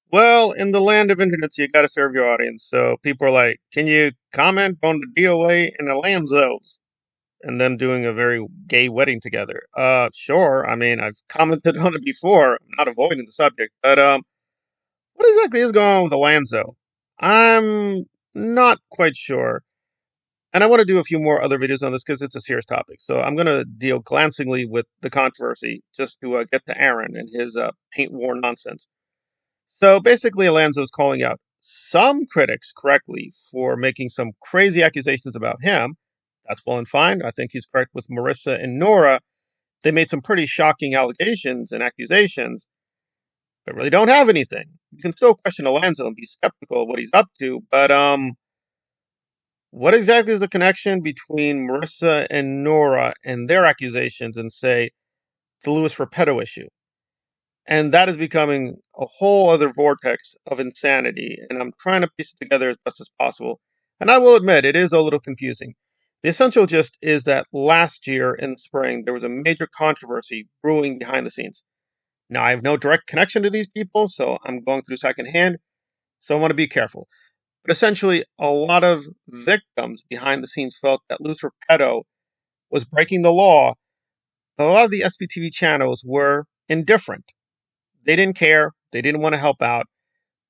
Well, in the land of internets, you got to serve your audience. So people are like, "Can you comment on the DOA and Alanzos and them doing a very gay wedding together?" Sure. I mean, I've commented on it before. I'm not avoiding the subject, but what exactly is going on with Alanzo? I'm not quite sure, and I want to do a few more other videos on this because it's a serious topic. So I'm going to deal glancingly with the controversy just to get to Aaron and his paint war nonsense. So basically, Alanzo is calling out some critics correctly for making some crazy accusations about him. That's well and fine. I think he's correct with Marissa and Nora. They made some pretty shocking allegations and accusations, but really don't have anything. You can still question Alanzo and be skeptical of what he's up to, but what exactly is the connection between Marissa and Nora and their accusations and say the Louis Repetto issue? And that is becoming a whole other vortex of insanity. And I'm trying to piece it together as best as possible. And I will admit, it is a little confusing. The essential gist is that last year in the spring, there was a major controversy brewing behind the scenes. Now, I have no direct connection to these people, so I'm going through secondhand. So I want to be careful. But essentially, a lot of victims behind the scenes felt that Louis Repetto was breaking the law. But a lot of the SPTV channels were indifferent. They didn't care. They didn't want to help out.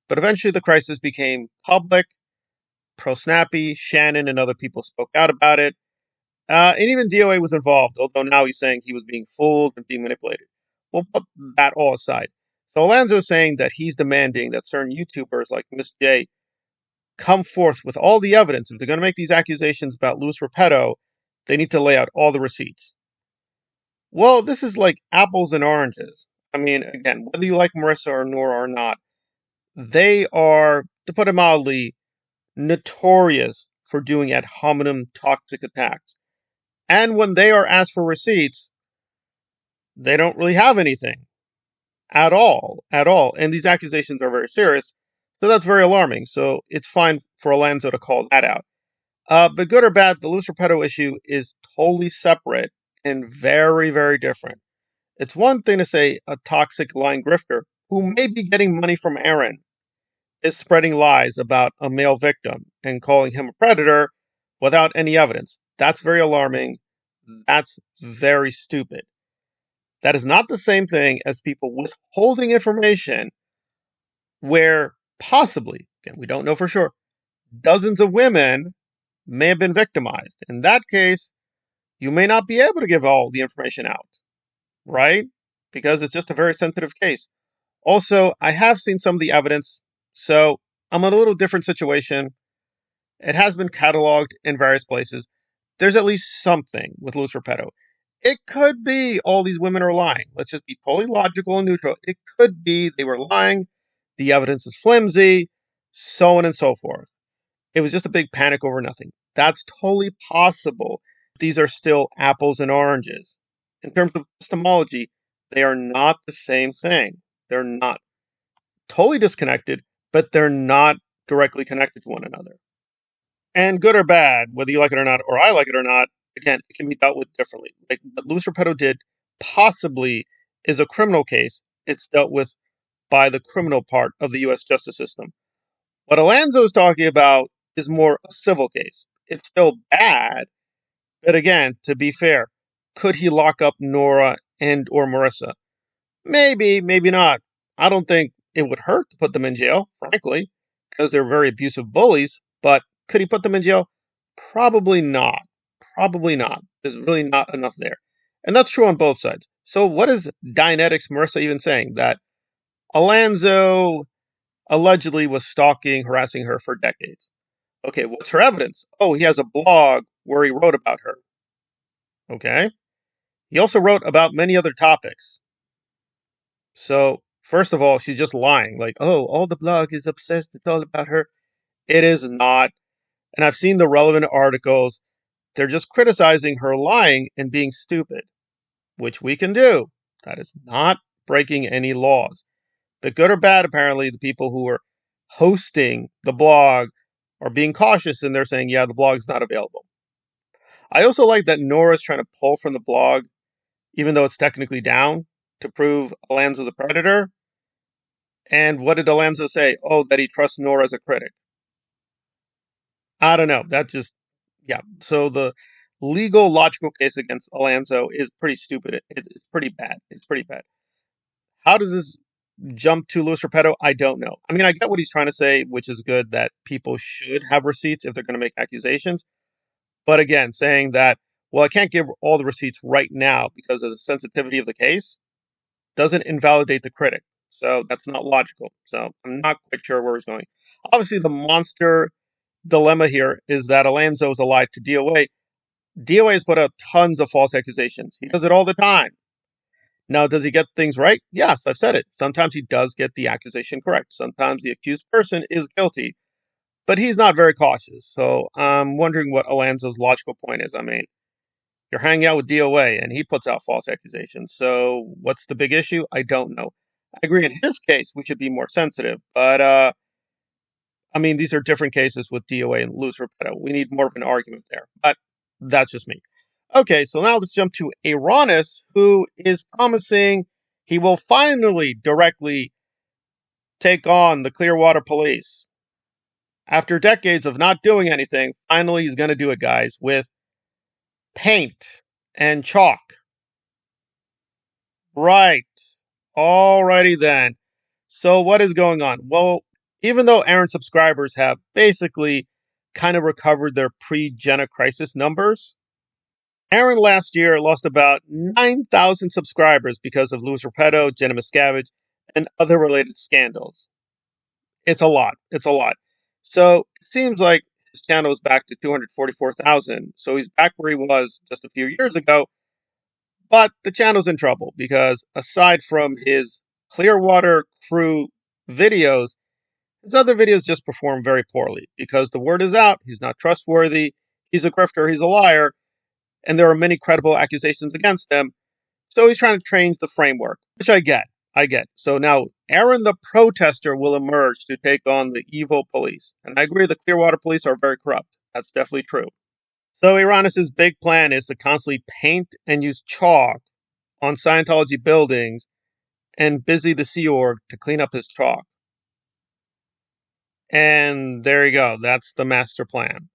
But eventually the crisis became public. Pro Snappy, Shannon, and other people spoke out about it. And even DOA was involved, although now he's saying he was being fooled and being manipulated. We'll put that all aside. So Alanzo is saying that he's demanding that certain YouTubers like Miss J come forth with all the evidence. If they're going to make these accusations about Louis Repetto, they need to lay out all the receipts. Well, this is like apples and oranges. I mean, again, whether you like Marissa or Nora or not, they are, to put it mildly, notorious for doing ad hominem toxic attacks. And when they are asked for receipts, they don't really have anything at all, at all. And these accusations are very serious. So that's very alarming. So it's fine for Alanzo to call that out. But good or bad, the Louis Repetto issue is totally separate and very, very different. It's one thing to say a toxic lying grifter who may be getting money from Aaron is spreading lies about a male victim and calling him a predator without any evidence. That's very alarming. That's very stupid. That is not the same thing as people withholding information where possibly, again, we don't know for sure, dozens of women may have been victimized. In that case, you may not be able to give all the information out, right? Because it's just a very sensitive case. Also, I have seen some of the evidence, so I'm in a little different situation. It has been cataloged in various places. There's at least something with Louis Repetto. It could be all these women are lying. Let's just be totally logical and neutral. It could be they were lying. The evidence is flimsy, so on and so forth. It was just a big panic over nothing. That's totally possible. These are still apples and oranges. In terms of epistemology, they are not the same thing. They're not totally disconnected, but they're not directly connected to one another. And good or bad, whether you like it or not, or I like it or not, again, it can be dealt with differently. Like what Louis Repetto did possibly is a criminal case. It's dealt with by the criminal part of the U.S. justice system. What Alanzo is talking about is more a civil case. It's still bad, but again, to be fair, could he lock up Nora and or Marissa? Maybe, maybe not. I don't think it would hurt to put them in jail, frankly, because they're very abusive bullies, but could he put them in jail? Probably not. Probably not. There's really not enough there. And that's true on both sides. So what is Dianetics Marissa even saying? That Alanzo allegedly was stalking, harassing her for decades. Okay, what's her evidence? Oh, he has a blog where he wrote about her. Okay. He also wrote about many other topics. So, first of all, she's just lying. Like, oh, all the blog is obsessed. It's all about her. It is not. And I've seen the relevant articles. They're just criticizing her lying and being stupid, which we can do. That is not breaking any laws. But good or bad, apparently, the people who are hosting the blog are being cautious and they're saying, yeah, the blog's not available. I also like that Nora's trying to pull from the blog, even though it's technically down, to prove Alanzo the predator. And what did Alanzo say? Oh, that he trusts Nora as a critic. I don't know. That just, yeah. So the legal logical case against Alanzo is pretty stupid. It's pretty bad. It's pretty bad. How does this jump to Louis Repetto? I don't know. I mean, I get what he's trying to say, which is good, that people should have receipts if they're going to make accusations. But again, saying that, well, I can't give all the receipts right now because of the sensitivity of the case doesn't invalidate the critic. So that's not logical. So I'm not quite sure where he's going. Obviously, the monster dilemma here is that Alanzo is alive to DOA. DOA has put out tons of false accusations. He does it all the time. Now, does he get things right? Yes, I've said it. Sometimes he does get the accusation correct. Sometimes the accused person is guilty, but he's not very cautious. So I'm wondering what Alanzo's logical point is. I mean, you're hanging out with DOA and he puts out false accusations. So what's the big issue? I don't know. I agree in his case, we should be more sensitive. But, I mean, these are different cases with DOA and Louis Repetto. We need more of an argument there. But that's just me. Okay, so now let's jump to Aaronis, who is promising he will finally directly take on the Clearwater Police. After decades of not doing anything, finally he's going to do it, guys, with paint and chalk. Right. Alrighty then. So what is going on? Well, even though Aaron's subscribers have basically kind of recovered their pre-Jenna crisis numbers, Aaron last year lost about 9,000 subscribers because of Louis Repetto, Jenna Miscavige, and other related scandals. It's a lot. It's a lot. So it seems like his channel is back to 244,000. So he's back where he was just a few years ago. But the channel's in trouble because aside from his Clearwater crew videos, his other videos just perform very poorly because the word is out. He's not trustworthy. He's a grifter. He's a liar. And there are many credible accusations against him. So he's trying to change the framework, which I get. So now Aaron the protester will emerge to take on the evil police. And I agree the Clearwater police are very corrupt. That's definitely true. So Aaronis' big plan is to constantly paint and use chalk on Scientology buildings and busy the Sea Org to clean up his chalk. And there you go. That's the master plan.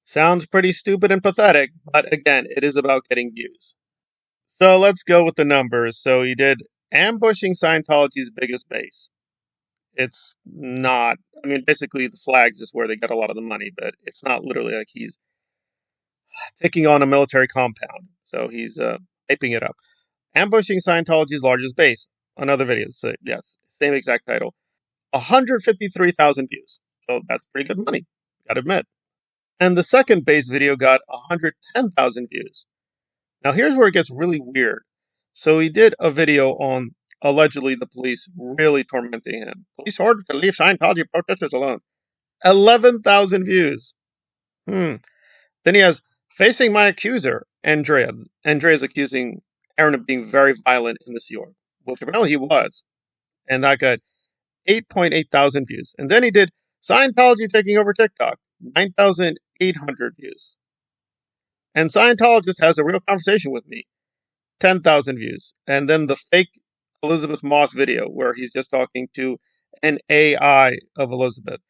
Sounds pretty stupid and pathetic, but again, it is about getting views. So let's go with the numbers. So he did ambushing Scientology's biggest base. It's not, I mean, basically the flags is where they get a lot of the money, but it's not literally like he's taking on a military compound. So he's hyping it up. Ambushing Scientology's largest base. Another video. So, yes, same exact title. 153,000 views. So that's pretty good money, gotta admit. And the second base video got 110,000 views. Now here's where it gets really weird. So he did a video on allegedly the police really tormenting him. Police ordered to leave Scientology protesters alone. 11,000 views. Then he has facing my accuser, Andrea. Andrea's accusing Aaron of being very violent in the Sea Org, which apparently he was. And that got 8.8 thousand views. And then he did Scientology taking over TikTok, 9,800 views. And Scientologist has a real conversation with me, 10,000 views. And then the fake Elizabeth Moss video where he's just talking to an AI of Elizabeth.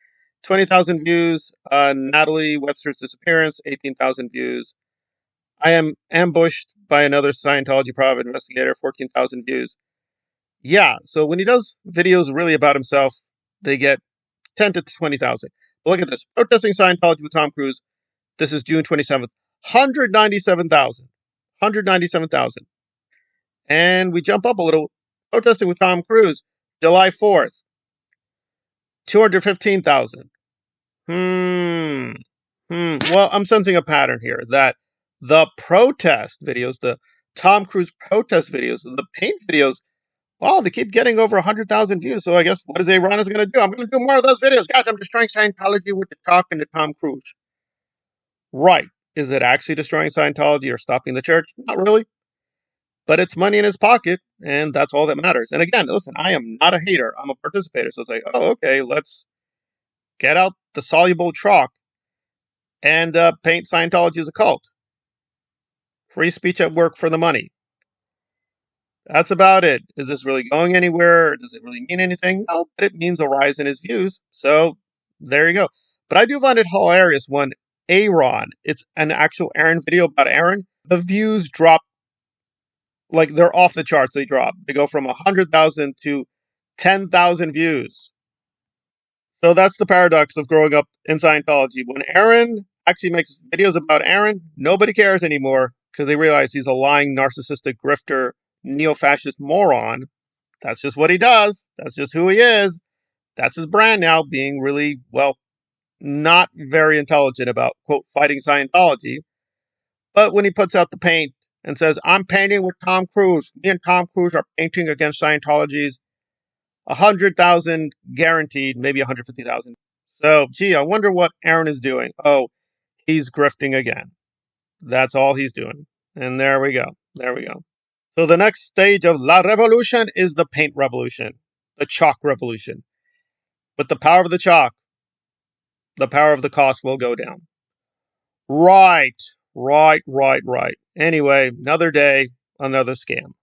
20,000 views. Natalie Webster's disappearance, 18,000 views. I am ambushed by another Scientology private investigator, 14,000 views. Yeah, so when he does videos really about himself, they get 10 to 20,000. But look at this. Protesting Scientology with Tom Cruise. This is June 27th. 197,000. 197,000. And we jump up a little. Protesting with Tom Cruise. July 4th. 215,000. Well, I'm sensing a pattern here that the protest videos, the Tom Cruise protest videos, the paint videos, well, they keep getting over 100,000 views. So I guess what is Aaronis going to do? I'm going to do more of those videos. Guys, I'm destroying Scientology with the chalk and the Tom Cruise. Right. Is it actually destroying Scientology or stopping the church? Not really. But it's money in his pocket, and that's all that matters. And again, listen, I am not a hater. I'm a participator. So it's like, oh, okay, let's get out the soluble chalk and paint Scientology as a cult. Free speech at work for the money. That's about it. Is this really going anywhere? Does it really mean anything? No, but it means a rise in his views. So there you go. But I do find it hilarious when Aaron, it's an actual Aaron video about Aaron, the views drop like they're off the charts. They drop. They go from 100,000 to 10,000 views. So that's the paradox of growing up in Scientology. When Aaron actually makes videos about Aaron, nobody cares anymore because they realize he's a lying, narcissistic, grifter, neo-fascist moron. That's just what he does. That's just who he is. That's his brand now, being really, well, not very intelligent about, quote, fighting Scientology. But when he puts out the paint and says, I'm painting with Tom Cruise, me and Tom Cruise are painting against Scientology's 100,000 guaranteed, maybe 150,000. So, gee, I wonder what Aaron is doing. Oh, he's grifting again. That's all he's doing. And there we go. There we go. So the next stage of La Revolution is the paint revolution, the chalk revolution. With the power of the chalk, the power of the cost will go down. Right. Anyway, another day, another scam.